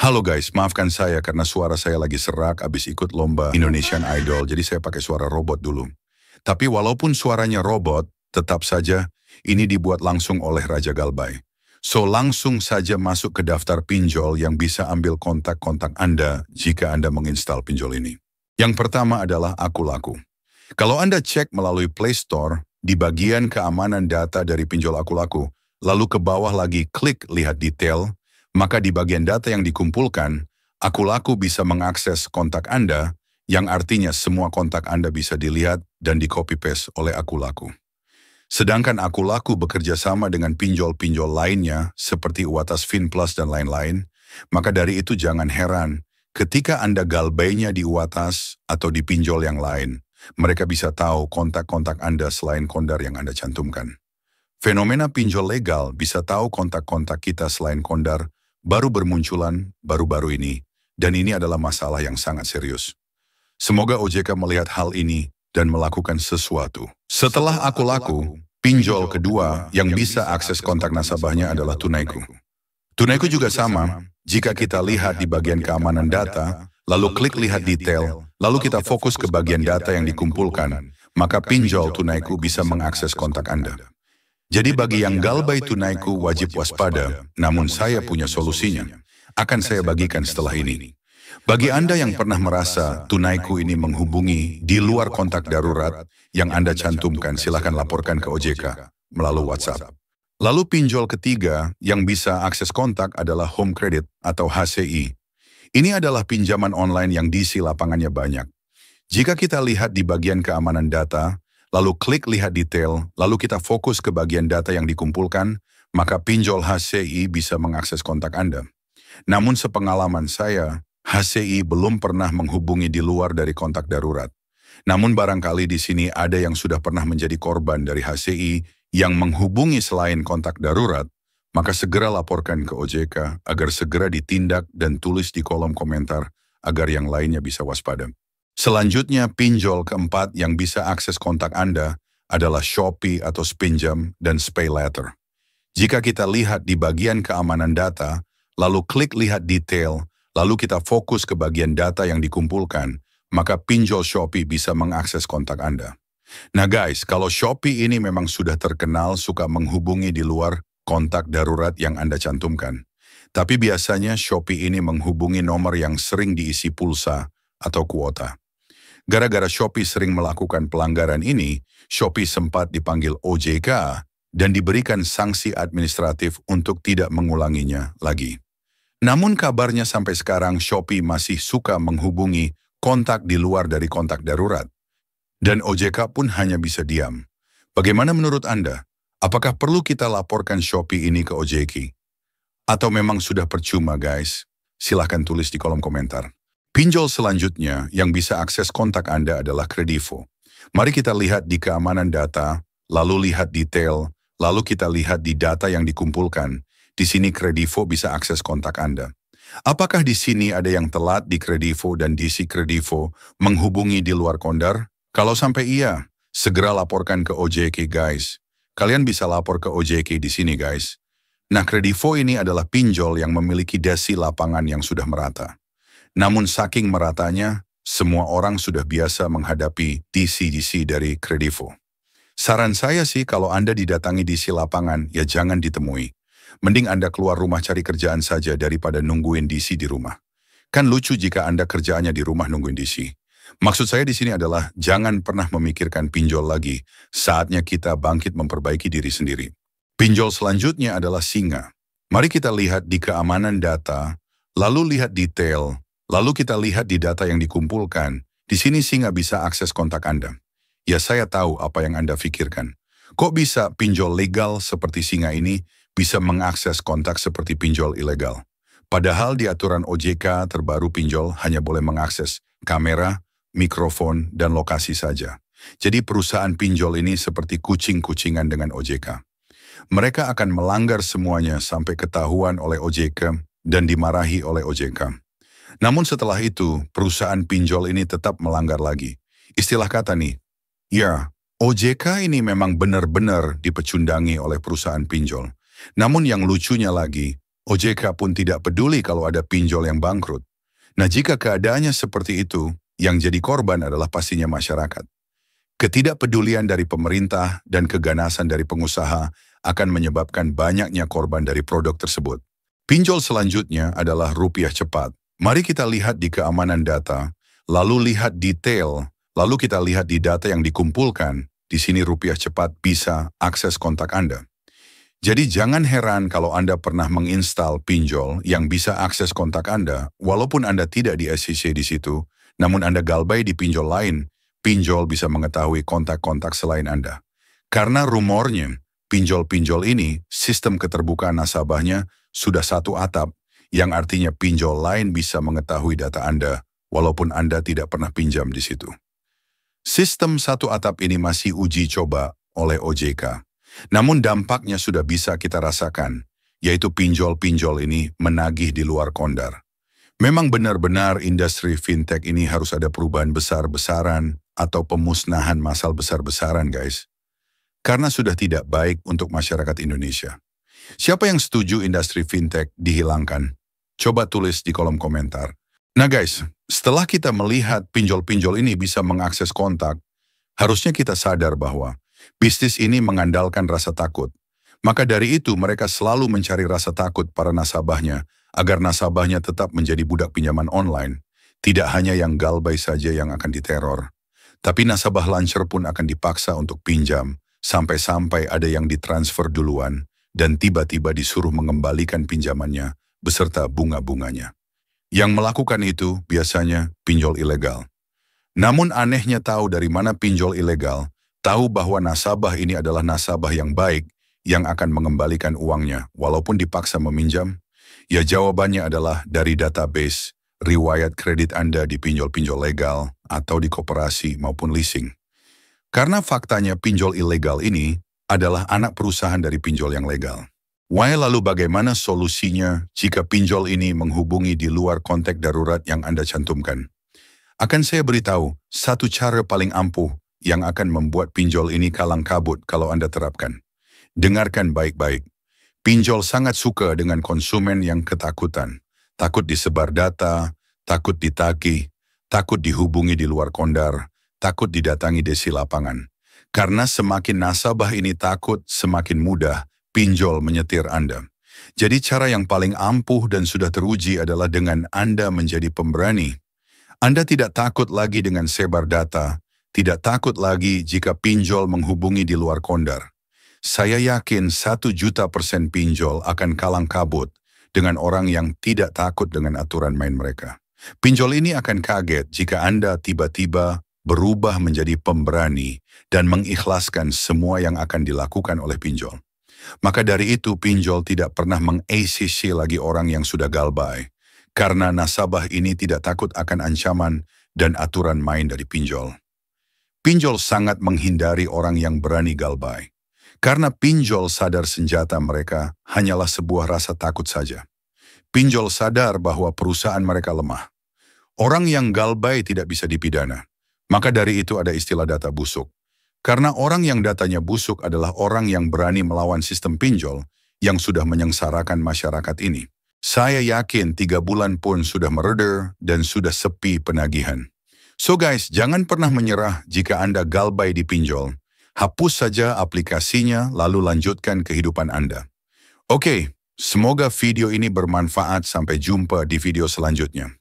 Halo guys, maafkan saya karena suara saya lagi serak abis ikut lomba Indonesian Idol, jadi saya pakai suara robot dulu. Tapi walaupun suaranya robot, tetap saja ini dibuat langsung oleh Raja Galbay. So langsung saja masuk ke daftar pinjol yang bisa ambil kontak-kontak Anda jika Anda menginstal pinjol ini. Yang pertama adalah Akulaku. Kalau Anda cek melalui Play Store, di bagian keamanan data dari pinjol Akulaku, lalu ke bawah lagi klik lihat detail, maka di bagian data yang dikumpulkan, Akulaku bisa mengakses kontak Anda, yang artinya semua kontak Anda bisa dilihat dan di-copy-paste oleh Akulaku. Sedangkan Akulaku bekerja sama dengan pinjol-pinjol lainnya, seperti Uwatas Finplus dan lain-lain, maka dari itu jangan heran, ketika Anda galbaynya di Uwatas atau di pinjol yang lain, mereka bisa tahu kontak-kontak Anda selain kondar yang Anda cantumkan. Fenomena pinjol legal bisa tahu kontak-kontak kita selain kondar, baru bermunculan baru-baru ini, dan ini adalah masalah yang sangat serius. Semoga OJK melihat hal ini dan melakukan sesuatu. Setelah Akulaku, pinjol kedua yang bisa akses kontak nasabahnya adalah Tunaiku. Tunaiku juga sama, jika kita lihat di bagian keamanan data, lalu klik lihat detail, lalu kita fokus ke bagian data yang dikumpulkan, maka pinjol Tunaiku bisa mengakses kontak Anda. Jadi bagi yang galbay Tunaiku wajib waspada, namun saya punya solusinya. Akan saya bagikan setelah ini. Bagi Anda yang pernah merasa Tunaiku ini menghubungi di luar kontak darurat yang Anda cantumkan, silakan laporkan ke OJK melalui WhatsApp. Lalu pinjol ketiga yang bisa akses kontak adalah Home Credit atau HCI. Ini adalah pinjaman online yang diisi lapangannya banyak. Jika kita lihat di bagian keamanan data, lalu klik lihat detail, lalu kita fokus ke bagian data yang dikumpulkan, maka pinjol HCI bisa mengakses kontak Anda. Namun sepengalaman saya, HCI belum pernah menghubungi di luar dari kontak darurat. Namun barangkali di sini ada yang sudah pernah menjadi korban dari HCI yang menghubungi selain kontak darurat, maka segera laporkan ke OJK agar segera ditindak dan tulis di kolom komentar agar yang lainnya bisa waspada. Selanjutnya, pinjol keempat yang bisa akses kontak Anda adalah Shopee atau Spinjam dan SpayLater. Jika kita lihat di bagian keamanan data, lalu klik lihat detail, lalu kita fokus ke bagian data yang dikumpulkan, maka pinjol Shopee bisa mengakses kontak Anda. Nah guys, kalau Shopee ini memang sudah terkenal suka menghubungi di luar kontak darurat yang Anda cantumkan. Tapi biasanya Shopee ini menghubungi nomor yang sering diisi pulsa atau kuota. Gara-gara Shopee sering melakukan pelanggaran ini, Shopee sempat dipanggil OJK dan diberikan sanksi administratif untuk tidak mengulanginya lagi. Namun kabarnya sampai sekarang Shopee masih suka menghubungi kontak di luar dari kontak darurat. Dan OJK pun hanya bisa diam. Bagaimana menurut Anda? Apakah perlu kita laporkan Shopee ini ke OJK? Atau memang sudah percuma guys? Silahkan tulis di kolom komentar. Pinjol selanjutnya yang bisa akses kontak Anda adalah Kredivo. Mari kita lihat di keamanan data, lalu lihat detail, lalu kita lihat di data yang dikumpulkan. Di sini Kredivo bisa akses kontak Anda. Apakah di sini ada yang telat di Kredivo dan DC Kredivo menghubungi di luar kondar? Kalau sampai iya, segera laporkan ke OJK guys. Kalian bisa lapor ke OJK di sini guys. Nah, Kredivo ini adalah pinjol yang memiliki dasi lapangan yang sudah merata. Namun saking meratanya, semua orang sudah biasa menghadapi DC-DC dari Kredivo. Saran saya sih kalau Anda didatangi DC lapangan, ya jangan ditemui. Mending Anda keluar rumah cari kerjaan saja daripada nungguin DC di rumah. Kan lucu jika Anda kerjaannya di rumah nungguin DC. Maksud saya di sini adalah jangan pernah memikirkan pinjol lagi. Saatnya kita bangkit memperbaiki diri sendiri. Pinjol selanjutnya adalah Singa. Mari kita lihat di keamanan data, lalu lihat detail, lalu kita lihat di data yang dikumpulkan. Di sini Singa bisa akses kontak Anda. Ya saya tahu apa yang Anda pikirkan. Kok bisa pinjol legal seperti Singa ini bisa mengakses kontak seperti pinjol ilegal? Padahal di aturan OJK terbaru pinjol hanya boleh mengakses kamera, mikrofon, dan lokasi saja. Jadi perusahaan pinjol ini seperti kucing-kucingan dengan OJK. Mereka akan melanggar semuanya sampai ketahuan oleh OJK dan dimarahi oleh OJK. Namun setelah itu, perusahaan pinjol ini tetap melanggar lagi. Istilah kata nih, ya, OJK ini memang benar-benar dipecundangi oleh perusahaan pinjol. Namun yang lucunya lagi, OJK pun tidak peduli kalau ada pinjol yang bangkrut. Nah, jika keadaannya seperti itu, yang jadi korban adalah pastinya masyarakat. Ketidakpedulian dari pemerintah dan keganasan dari pengusaha akan menyebabkan banyaknya korban dari produk tersebut. Pinjol selanjutnya adalah rupiah cepat. Mari kita lihat di keamanan data, lalu lihat detail, lalu kita lihat di data yang dikumpulkan. Di sini rupiah cepat bisa akses kontak Anda. Jadi jangan heran kalau Anda pernah menginstal pinjol yang bisa akses kontak Anda, walaupun Anda tidak di SCC di situ, namun Anda galbay di pinjol lain, pinjol bisa mengetahui kontak-kontak selain Anda. Karena rumornya, pinjol-pinjol ini, sistem keterbukaan nasabahnya sudah satu atap, yang artinya pinjol lain bisa mengetahui data Anda, walaupun Anda tidak pernah pinjam di situ. Sistem satu atap ini masih uji coba oleh OJK. Namun dampaknya sudah bisa kita rasakan, yaitu pinjol-pinjol ini menagih di luar kondar. Memang benar-benar industri fintech ini harus ada perubahan besar-besaran atau pemusnahan massal besar-besaran, guys. Karena sudah tidak baik untuk masyarakat Indonesia. Siapa yang setuju industri fintech dihilangkan? Coba tulis di kolom komentar. Nah guys, setelah kita melihat pinjol-pinjol ini bisa mengakses kontak, harusnya kita sadar bahwa bisnis ini mengandalkan rasa takut. Maka dari itu mereka selalu mencari rasa takut para nasabahnya, agar nasabahnya tetap menjadi budak pinjaman online. Tidak hanya yang galbay saja yang akan diteror, tapi nasabah lancer pun akan dipaksa untuk pinjam, sampai-sampai ada yang ditransfer duluan, dan tiba-tiba disuruh mengembalikan pinjamannya, beserta bunga-bunganya. Yang melakukan itu biasanya pinjol ilegal. Namun anehnya tahu dari mana pinjol ilegal, tahu bahwa nasabah ini adalah nasabah yang baik, yang akan mengembalikan uangnya, walaupun dipaksa meminjam. Ya jawabannya adalah dari database, riwayat kredit Anda di pinjol-pinjol legal atau di koperasi maupun leasing. Karena faktanya pinjol ilegal ini adalah anak perusahaan dari pinjol yang legal. Lalu bagaimana solusinya jika pinjol ini menghubungi di luar kontak darurat yang Anda cantumkan? Akan saya beritahu satu cara paling ampuh yang akan membuat pinjol ini kalang kabut kalau Anda terapkan. Dengarkan baik-baik. Pinjol sangat suka dengan konsumen yang ketakutan. Takut disebar data, takut ditagih, takut dihubungi di luar kondar, takut didatangi desi lapangan. Karena semakin nasabah ini takut, semakin mudah pinjol menyetir Anda. Jadi cara yang paling ampuh dan sudah teruji adalah dengan Anda menjadi pemberani. Anda tidak takut lagi dengan sebar data, tidak takut lagi jika pinjol menghubungi di luar kondar. Saya yakin 1.000.000% pinjol akan kalang kabut dengan orang yang tidak takut dengan aturan main mereka. Pinjol ini akan kaget jika Anda tiba-tiba berubah menjadi pemberani dan mengikhlaskan semua yang akan dilakukan oleh pinjol. Maka dari itu pinjol tidak pernah meng-ACC lagi orang yang sudah galbay, karena nasabah ini tidak takut akan ancaman dan aturan main dari pinjol. Pinjol sangat menghindari orang yang berani galbay. Karena pinjol sadar senjata mereka hanyalah sebuah rasa takut saja. Pinjol sadar bahwa perusahaan mereka lemah. Orang yang galbay tidak bisa dipidana. Maka dari itu ada istilah data busuk. Karena orang yang datanya busuk adalah orang yang berani melawan sistem pinjol yang sudah menyengsarakan masyarakat ini. Saya yakin 3 bulan pun sudah mereda dan sudah sepi penagihan. So guys, jangan pernah menyerah jika Anda galbay di pinjol. Hapus saja aplikasinya lalu lanjutkan kehidupan Anda. Oke, semoga video ini bermanfaat. Sampai jumpa di video selanjutnya.